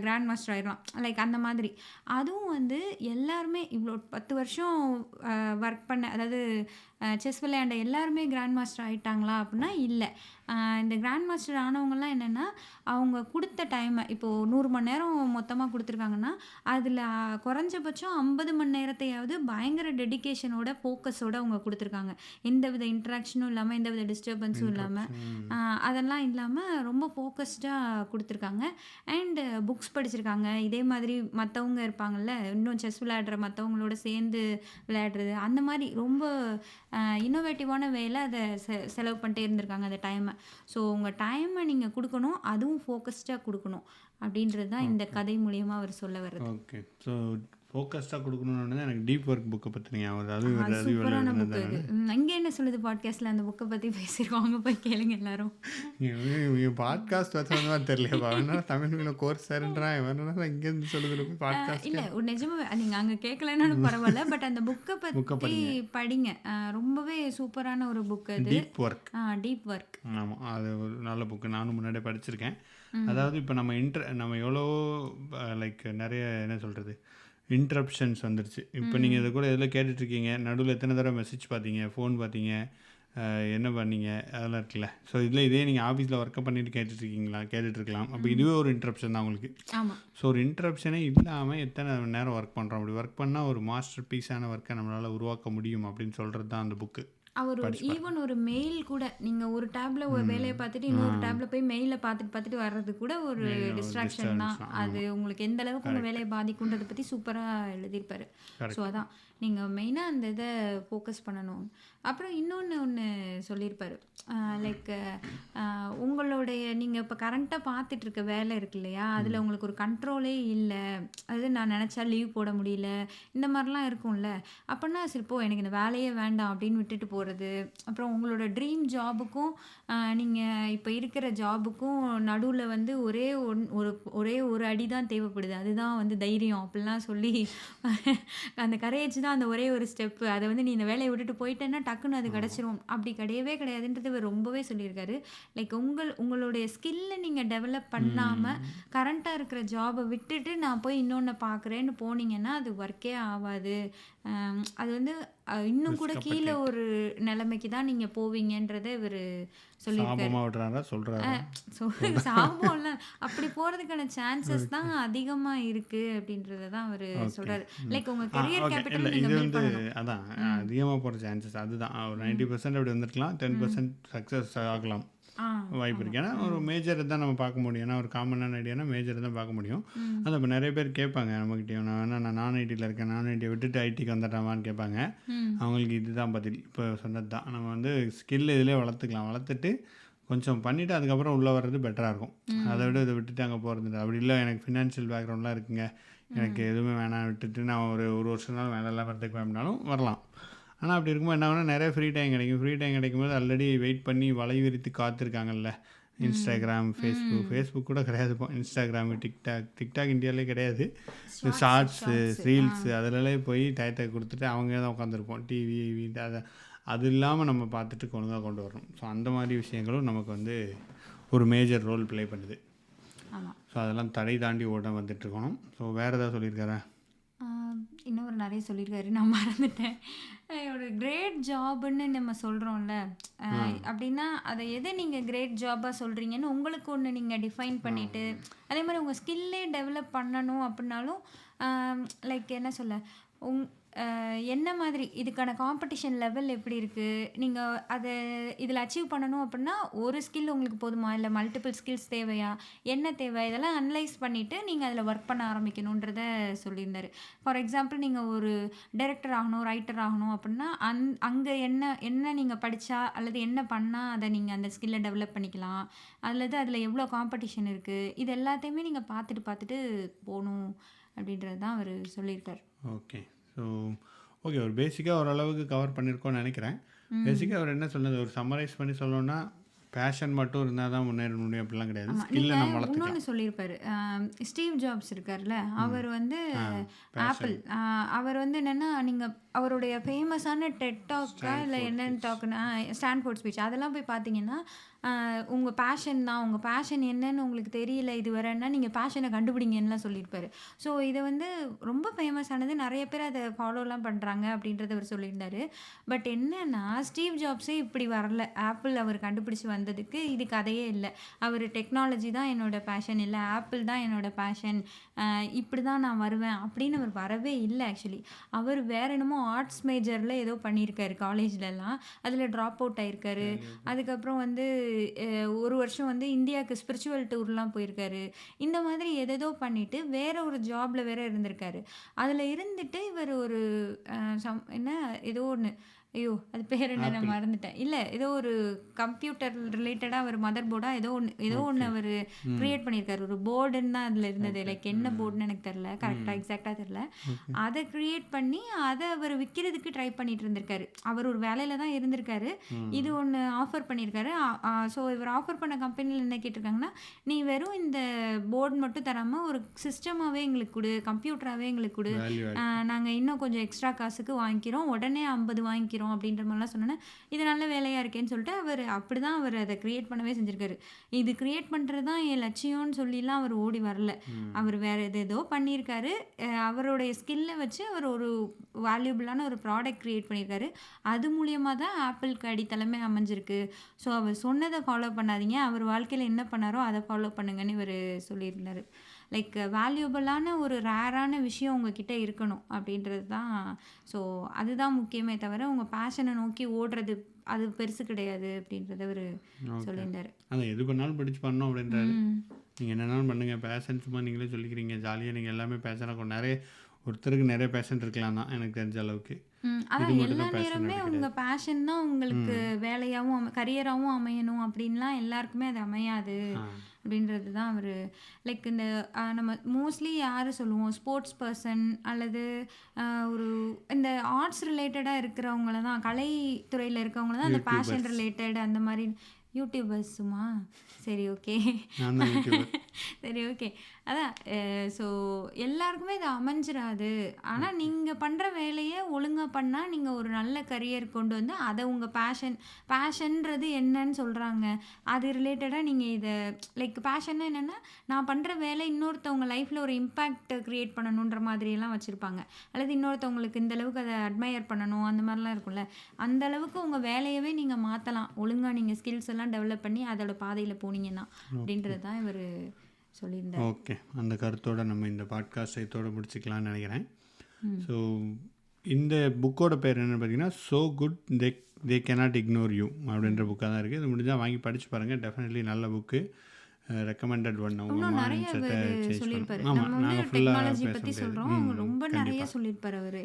Speaker 2: கிராண்ட் மாஸ்டர் ஆயிடலாம். லைக் அந்த மாதிரி. அதுவும் வந்து எல்லாருமே இவ்வளோ 10 வருஷம் ஒர்க் பண்ண, அதாவது செஸ் விளையாண்ட எல்லாருமே கிராண்ட் மாஸ்டர் ஆயிட்டாங்களா அப்படின்னா இல்லை. இந்த கிராண்ட் மாஸ்டர் ஆனவங்கலாம் என்னென்னா, அவங்க கொடுத்த டைமை இப்போது 100 மணி நேரம் மொத்தமாக கொடுத்துருக்காங்கன்னா, அதில் குறைஞ்சபட்சம் 50 மணி நேரத்தையாவது பயங்கர டெடிகேஷனோட ஃபோக்கஸோட அவங்க கொடுத்துருக்காங்க. எந்தவித இன்ட்ராக்ஷனும் இல்லாமல், எந்தவித டிஸ்டர்பன்ஸும் இல்லாமல், அதெல்லாம் இல்லாமல் ரொம்ப ஃபோக்கஸ்டாக கொடுத்துருக்காங்க. அண்டு புக்ஸ் படிச்சிருக்காங்க. இதே மாதிரி மற்றவங்க இருப்பாங்கள்ல, இன்னும் செஸ் விளையாடுற மற்றவங்களோட சேர்ந்து விளையாடுறது, அந்த மாதிரி ரொம்ப இன்னோவேட்டிவான வேலை அதை செலவு பண்ணிட்டே இருந்திருக்காங்க அந்த டைமை. ஸோ உங்கள் டைமை நீங்கள் கொடுக்கணும், அதுவும் ஃபோக்கஸ்டாக கொடுக்கணும் அப்படின்றது தான் இந்த கதை மூலியமாக அவர் சொல்ல வர்றது.
Speaker 1: ஓகே. ஸோ ஃபோக்கஸ்டாக கொடுக்கணுன்னு எனக்கு டீப் ஒர்க் புக்கை பற்றி ஞாபகம்.
Speaker 2: அது சூப்பரான புக் அது. இங்கே என்ன சொல்லுது பாட்காஸ்ட்டில் அந்த புக்கை பற்றி பேசியிருக்கோம். போய் கேளுங்க எல்லாரும்.
Speaker 1: பாட்காஸ்ட் வச்சவங்க தெரியலையப்பா. வேணா தமிழ் மீன கோர்ஸ் சேருன்றான், வேணா இங்கேருந்து சொல்லுது பாட்காஸ்ட்.
Speaker 2: இல்லை நிஜமாவே நீங்கள் அங்கே கேட்கலன்னாலும் பரவாயில்ல. பட் அந்த புக்கை பற்றி படிங்க. ரொம்பவே சூப்பரான ஒரு புக் அது.
Speaker 1: Deep work.
Speaker 2: Deep work.
Speaker 1: ஆமாம், அது ஒரு நல்ல புக்கு. நானும் முன்னாடியே படிச்சிருக்கேன். அதாவது இப்போ நம்ம எவ்வளோ லைக் நிறைய என்ன சொல்கிறது இன்ட்ரப்ஷன்ஸ் வந்துருச்சு. இப்போ நீங்கள் இதை கூட எதில் கேட்டுட்ருக்கீங்க, நடுவில் எத்தனை தடவை மெசேஜ் பார்த்தீங்க, ஃபோன் பார்த்தீங்க, என்ன பண்ணீங்க, அதெல்லாம் இருக்குல்ல. ஸோ இதில் இதே நீங்கள் ஆஃபீஸில் ஒர்க்கை பண்ணிட்டு கேட்டுட்ருக்கலாம். அப்போ இதுவே ஒரு இன்ட்ரப்ஷன் தான் உங்களுக்கு. ஸோ ஒரு இன்ட்ரப்ஷனே இல்லாமல் எத்தனை நேரம் ஒர்க் பண்ணுறோம், அப்படி ஒர்க் பண்ணால் ஒரு மாஸ்டர் பீஸான ஒர்க்கை நம்மளால் உருவாக்க முடியும் அப்படின்னு சொல்கிறது தான் அந்த புக்கு.
Speaker 2: அவர் ஈவன் ஒரு மெயில் கூட நீங்கள் ஒரு டேப்ல ஒரு வேலையை பார்த்துட்டு இன்னொரு டேப்ல போய் மெயிலை பார்த்துட்டு வர்றது கூட ஒரு டிஸ்ட்ராக்ஷன் தான். அது உங்களுக்கு எந்த அளவுக்கு உங்கள் வேலையை பாதிக்குன்றதை பற்றி சூப்பராக எழுதியிருப்பாரு. ஸோ அதான் நீங்கள் மெயினாக அந்த இதை ஃபோக்கஸ் பண்ணணும். அப்புறம் ஒன்று சொல்லியிருப்பாரு. லைக் உங்களுடைய நீங்கள் இப்போ கரண்ட்டாக பார்த்துட்டு இருக்க வேலை இருக்கு இல்லையா, அதில் உங்களுக்கு ஒரு கண்ட்ரோலே இல்லை. அதாவது நான் நினச்சா லீவ் போட முடியல, இந்த மாதிரிலாம் இருக்கும்ல. அப்படின்னா சரி போ எனக்கு இந்த வேலையே வேண்டாம் அப்படின்னு விட்டுட்டு போகிறது போகிறது, அப்புறம் உங்களோட ட்ரீம் ஜாபுக்கும் நீங்கள் இப்போ இருக்கிற ஜாபுக்கும் நடுவில் வந்து ஒரே ஒரு அடி தான் தேவைப்படுது, அதுதான் வந்து தைரியம் அப்படிலாம் சொல்லி அந்த கரேஜ் தான் அந்த ஒரே ஒரு ஸ்டெப்பு. அதை வந்து நீ இந்த வேலையை விட்டுட்டு போயிட்டேன்னா டக்குன்னு அது கிடச்சிரும், அப்படி கிடையவே கிடையாதுன்றது இவர் ரொம்பவே சொல்லியிருக்காரு. லைக் உங்களுடைய ஸ்கில்லை நீங்கள் டெவலப் பண்ணாமல் கரண்ட்டாக இருக்கிற ஜாபை விட்டுட்டு நான் போய் இன்னொன்று பார்க்குறேன்னு போனீங்கன்னா அது ஒர்க்கே ஆகாது. அது வந்து இன்னும் கூட கீழே ஒரு நிலைமைக்கு தான் நீங்கள் போவீங்கன்றதை இவர் சொல்லியிருக்காரு.
Speaker 1: சாபமாக விடுறாரா சொல்கிறாரா?
Speaker 2: சாபம்ல அப்படி போகிறதுக்கான சான்சஸ் தான் அதிகமாக இருக்குது அப்படின்றத தான் அவர் சொல்கிறாரு. லைக் உங்கள் கெரியர்
Speaker 1: இல்லை
Speaker 2: கேபிட்டல்
Speaker 1: இது
Speaker 2: நீங்கள் பில்ட்
Speaker 1: வந்து
Speaker 2: பண்ணணும்.
Speaker 1: அதான் அதிகமாக போகிற சான்சஸ் அதுதான். ஒரு 90% அப்படி வந்துருக்கலாம், 10% சக்ஸஸ் ஆகலாம் வாய்ப்பு இருக்குது. ஏன்னா ஒரு மேஜர் தான் நம்ம பார்க்க முடியும். ஏன்னா ஒரு காமனான ஐடியானா மேஜர் தான் பார்க்க முடியும். அது இப்போ நிறைய பேர் கேட்பாங்க நம்மகிட்டயும், நான் நான் ஐடியில் இருக்கேன், நான் ஐடியை விட்டுட்டு ஐடிக்கு வந்துடுறாமான்னு கேட்பாங்க. அவங்களுக்கு இதுதான் பதில், இப்போ சொன்னது தான். நம்ம வந்து ஸ்கில் இதிலே வளர்த்துக்கலாம், வளர்த்துட்டு கொஞ்சம் பண்ணிவிட்டு அதுக்கப்புறம் உள்ளே வர்றது பெட்டராக இருக்கும். அதை விட இதை விட்டுட்டு அங்கே போகிறது அப்படி இல்லை. எனக்கு ஃபினான்ஷியல் பேக்ரவுண்ட்லாம் இருக்குங்க, எனக்கு எதுவுமே வேணாம், விட்டுட்டு நான் ஒரு வருஷம் நாள் வேலையெல்லாம் வரதுக்கு வேணும்னாலும் வரலாம். ஆனால் அப்படி இருக்கும்போது என்ன ஆகுனா நிறைய ஃப்ரீ டைம் கிடைக்கும். ஃப்ரீ டைம் கிடைக்கும்போது ஆல்ரெடி வெயிட் பண்ணி வலை விரித்து காத்திருக்காங்கல்ல. இன்ஸ்டாகிராம், ஃபேஸ்புக் கூட கிடையாது இப்போ, இன்ஸ்டாகிராம், டிக்டாக் இந்தியாவிலே கிடையாது. ஷார்ட்ஸு, ரீல்ஸு அதிலலாம் போய் டயத்தை கொடுத்துட்டு அவங்க தான் உட்காந்துருப்போம். டிவி அது இல்லாமல் நம்ம பார்த்துட்டு கொண்டு வரணும். ஸோ அந்த மாதிரி விஷயங்களும் நமக்கு வந்து ஒரு மேஜர் ரோல் ப்ளே பண்ணுது. ஸோ அதெல்லாம் தடை தாண்டி ஓட வந்துட்டுருக்கணும். ஸோ வேறு ஏதாவது சொல்லியிருக்காரா?
Speaker 2: இன்னொரு நிறைய சொல்லியிருக்காரு, நான் மறந்துட்டேன். ஒரு கிரேட் ஜாப்னு நம்ம சொல்கிறோம்ல, அப்படின்னா அதை எதை நீங்கள் கிரேட் ஜாபாக சொல்கிறீங்கன்னு உங்களுக்கு ஒன்று நீங்கள் டிஃபைன் பண்ணிவிட்டு, அதே மாதிரி உங்கள் ஸ்கில்லே டெவலப் பண்ணணும் அப்படின்னாலும் லைக் என்ன சொல்ல, என்ன மாதிரி இதுக்கான காம்படிஷன் லெவல் எப்படி இருக்குது, நீங்கள் அதை இதில் அச்சீவ் பண்ணணும் அப்படின்னா ஒரு ஸ்கில் உங்களுக்கு போதுமா, இல்லை மல்டிபிள் ஸ்கில்ஸ் தேவையா, என்ன தேவை, இதெல்லாம் அனலைஸ் பண்ணிவிட்டு நீங்கள் அதில் ஒர்க் பண்ண ஆரம்பிக்கணுன்றத சொல்லியிருந்தார். ஃபார் எக்ஸாம்பிள் நீங்கள் ஒரு டைரக்டர் ஆகணும், ரைட்டர் ஆகணும் அப்படின்னா அங்கே என்ன நீங்கள் படித்தா அல்லது என்ன பண்ணால் அதை நீங்கள் அந்த ஸ்கில்லை டெவலப் பண்ணிக்கலாம், அல்லது அதில் எவ்வளோ காம்படிஷன் இருக்குது, இது எல்லாத்தையுமே நீங்கள் பார்த்துட்டு போகணும் அப்படின்றது தான் அவர் சொல்லியிருக்கார்.
Speaker 1: ஓகே ஒரு பேசிக்காக ஓரளவுக்கு கவர் பண்ணியிருக்கோன்னு நினைக்கிறேன். பேசிக்காக அவர் என்ன சொன்னது, ஒரு சம்மரைஸ் பண்ணி சொல்லணும்னா பேஷன் மட்டும் இருந்தால் தான் முன்னேற முடியும் அப்படிலாம் கிடையாது. ஸ்கில்லை நம்ம வளர்த்துக்கலாம்.
Speaker 2: இன்னொன்று சொல்லியிருப்பாரு, ஸ்டீவ் ஜாப்ஸ் இருக்கார்ல, அவர் வந்து ஆப்பிள், அவர் வந்து என்னென்னா நீங்கள் அவருடைய ஃபேமஸான டெட் டாக்கா இல்லை என்னென்னு டாக்குன்னா ஸ்டான்ஃபோர்ட் ஸ்பீச் அதெல்லாம் போய் பார்த்தீங்கன்னா உங்கள் பேஷன் தான், உங்கள் பேஷன் என்னன்னு உங்களுக்கு தெரியல இது வரேன்னா நீங்கள் பேஷனை கண்டுபிடிங்கன்னுலாம் சொல்லியிருப்பாரு. ஸோ இதை வந்து ரொம்ப ஃபேமஸானது, நிறைய பேர் அதை ஃபாலோலாம் பண்ணுறாங்க அப்படின்றத அவர் சொல்லியிருந்தார். பட் என்னென்னா ஸ்டீவ் ஜாப்ஸே இப்படி வரல, ஆப்பிள் அவர் கண்டுபிடிச்சி வந்ததுக்கு இது கதையே இல்லை. அவர் டெக்னாலஜி தான் என்னோடய பேஷன், இல்லை ஆப்பிள் தான் என்னோடய பேஷன், இப்படி தான் நான் வருவேன் அப்படின்னு அவர் வரவே இல்லை. ஆக்சுவலி அவர் வேற என்னமோ ஆர்ட்ஸ் மேஜரில் ஏதோ பண்ணியிருக்காரு காலேஜ்லலாம், அதில் ட்ராப் அவுட் ஆகிருக்காரு. அதுக்கப்புறம் வந்து ஒரு வருஷம் வந்து இந்தியாவுக்கு ஸ்பிரிச்சுவல் டூர்லாம் போயிருக்காரு. இந்த மாதிரி எதேதோ பண்ணிவிட்டு வேற ஒரு ஜாபில் வேற இருந்திருக்காரு. அதில் இருந்துட்டு இவர் ஒரு என்ன ஏதோ ஒன்று, ஐயோ அது பேர் என்ன நான் மறந்துட்டேன், இல்லை ஏதோ ஒரு கம்ப்யூட்டர் ரிலேட்டடாக ஒரு மதர் போர்டாக ஏதோ ஒன்று அவர் க்ரியேட் பண்ணியிருக்காரு. ஒரு போர்டுன்னு தான் அதில் இருந்தது, லைக் என்ன போர்டுன்னு எனக்கு தெரில, கரெக்டாக எக்ஸாக்டாக தெரில. அதை க்ரியேட் பண்ணி அதை அவர் விற்கிறதுக்கு ட்ரை பண்ணிட்டு இருந்திருக்காரு. அவர் ஒரு வேலையில் தான் இருந்திருக்காரு, இது ஒன்று ஆஃபர் பண்ணியிருக்காரு. ஸோ இவர் ஆஃபர் பண்ண கம்பெனியில் என்ன கேட்டிருக்காங்கன்னா, நீ வெறும் இந்த போர்டு மட்டும் தராமல் ஒரு சிஸ்டமாகவே எங்களுக்கு கொடு, கம்ப்யூட்டராகவே எங்களுக்கு கொடு, நாங்கள் இன்னும் கொஞ்சம் எக்ஸ்ட்ரா காசுக்கு வாங்கிக்கிறோம், உடனே 50 வாங்கிக்கிறோம் அப்படின்ற மாதிரிலாம் சொன்னேன். இது நல்ல வேலையாக இருக்கேன்னு சொல்லிட்டு அப்படி தான் அவர் அதை க்ரியேட் பண்ணவே செஞ்சுருக்காரு. இது க்ரியேட் பண்ணுறது தான் என் லட்சியம்னு சொல்லிலாம் அவர் ஓடி வரல. அவர் வேறு ஏதோ பண்ணியிருக்காரு. அவருடைய ஸ்கில்லை வச்சு அவர் ஒரு வேல்யூபிளான ஒரு ப்ராடக்ட் க்ரியேட் பண்ணியிருக்காரு. அது மூலியமாக தான் ஆப்பிளுக்கு அடித்தளமே அமைஞ்சிருக்கு. ஸோ அவர் சொன்னதை ஃபாலோ பண்ணாதீங்க, அவர் வாழ்க்கையில் என்ன பண்ணாரோ அதை ஃபாலோ பண்ணுங்கன்னு இவர் சொல்லியிருந்தார். லைக் வேல்யூபிளான ஒரு ரேரான விஷயம் உங்ககிட்ட இருக்கணும் அப்படின்றது தான். ஸோ அதுதான் முக்கியமே தவிர உங்கள் பேஷனை நோக்கி ஓடுறது அது பெருசு கிடையாது அப்படின்றத அவர் சொல்லியிருந்தார்.
Speaker 1: அதான் எது பண்ணாலும் படித்து பண்ணணும் அப்படின்றாரு. நீங்கள் என்னென்னாலும் பண்ணுங்கள், பேஷன் சும்மா நீங்களே சொல்லிக்கிறீங்க, ஜாலியாக நீங்கள் எல்லாமே பேஷனாக நிறைய ஒருத்தருக்கு நிறைய பேஷன் இருக்கலாம் தான் எனக்கு தெரிஞ்ச அளவுக்கு.
Speaker 2: அதான் எல்லா நேரமே உங்கள் பேஷன் தான் உங்களுக்கு வேலையாகவும் கரியராகவும் அமையணும் அப்படின்லாம் எல்லாருக்குமே அது அமையாது அப்படின்றது தான் அவர் லைக் இந்த நம்ம மோஸ்ட்லி யார் சொல்லுவோம் ஸ்போர்ட்ஸ் பர்சன் அல்லது ஒரு இந்த ஆர்ட்ஸ் ரிலேட்டடாக இருக்கிறவங்கள தான் கலைத்துறையில் இருக்கவங்கள தான் அந்த பேஷன்
Speaker 1: யூடியூபர்ஸ்.
Speaker 2: ரிலேட்டட் அந்த மாதிரி யூடியூபர்ஸுமா சரி ஓகே
Speaker 1: நான் தான் யூடியூபர்.
Speaker 2: சரி ஓகே அதான் ஸோ எல்லாருக்குமே இது அமைஞ்சிராது ஆனால் நீங்கள் பண்ணுற வேலையை ஒழுங்காக பண்ணால் நீங்கள் ஒரு நல்ல கரியர் கொண்டு வந்து அதை உங்கள் பேஷன்றது என்னன்னு சொல்கிறாங்க அது ரிலேட்டடாக நீங்கள் இதை லைக் பேஷன்னா என்னென்னா நான் பண்ணுற வேலை இன்னொருத்தவங்க லைஃப்பில் ஒரு இம்பேக்ட் க்ரியேட் பண்ணணுன்ற மாதிரியெல்லாம் வச்சுருப்பாங்க அல்லது இன்னொருத்தவங்களுக்கு இந்த அளவுக்கு அதை அட்மையர் பண்ணணும் அந்த மாதிரிலாம் இருக்கும்ல அந்த அளவுக்கு உங்கள் வேலையவே நீங்கள் மாற்றலாம் ஒழுங்காக நீங்கள் ஸ்கில்ஸ் எல்லாம் டெவலப் பண்ணி அதோட பாதையில் போனீங்கன்னா அப்படின்றது தான் இவர் சொல்லியிருந்தார்.
Speaker 1: ஓகே, அந்த கருத்தோடு நம்ம இந்த பாட்காஸ்ட் இதோட முடிச்சுக்கலாம்னு நினைக்கிறேன். ஸோ இந்த புக்கோட பேர் என்னென்னு பார்த்தீங்கன்னா so good they cannot ignore you அப்படின்ற புக்காக தான் இருக்குது. இது முடிஞ்சால் வாங்கி படித்து பாருங்கள். டெஃபினெட்லி நல்ல புக்கு, ரெக்கமெண்டட் ஒன்.
Speaker 2: இன்னும் நிறைய பேர் சொல்லியிருப்பாரு. நம்ம வந்து டெக்னாலஜி பற்றி சொல்கிறோம், அவங்க ரொம்ப நிறைய சொல்லியிருப்பாரு அவர்.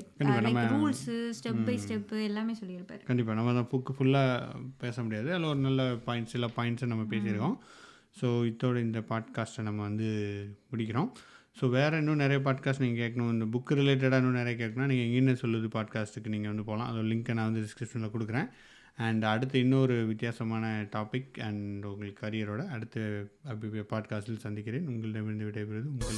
Speaker 2: Like rules step by step எல்லாமே சொல்லியிருப்பாரு.
Speaker 1: கண்டிப்பாக நம்ம தான் புக்கு ஃபுல்லாக பேச முடியாது, அதில் ஒரு நல்ல பாயிண்ட்ஸ் சில பாயிண்ட்ஸை நம்ம பேசியிருக்கோம். ஸோ இதோட இந்த பாட்காஸ்ட்டை நம்ம வந்து முடிக்கிறோம். ஸோ வேறு இன்னும் நிறைய பாட்காஸ்ட் நீங்கள் கேட்கணும், இந்த புக்கு ரிலேட்டடாக இன்னும் நிறைய கேட்கணும், நீங்கள் எங்கேன்னு சொல்லுது பாட்காஸ்ட்டுக்கு நீங்கள் வந்து போகலாம். அதோட லிங்க்கை நான் வந்து டிஸ்கிரிப்ஷனில் கொடுக்குறேன். அண்ட் அடுத்து இன்னொரு வித்தியாசமான டாபிக் அண்ட் உங்களுக்கு கரியரோட அடுத்த பாட்காஸ்ட்டில் சந்திக்கிறேன். உங்களிடமிருந்து விடைபெறுவது உங்கள்